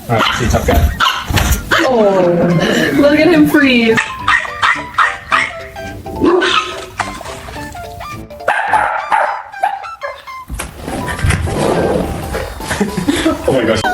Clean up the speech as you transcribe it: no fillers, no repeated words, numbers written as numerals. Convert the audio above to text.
Alright, see, tough guy. Oh, look at him freeze. Oh my gosh.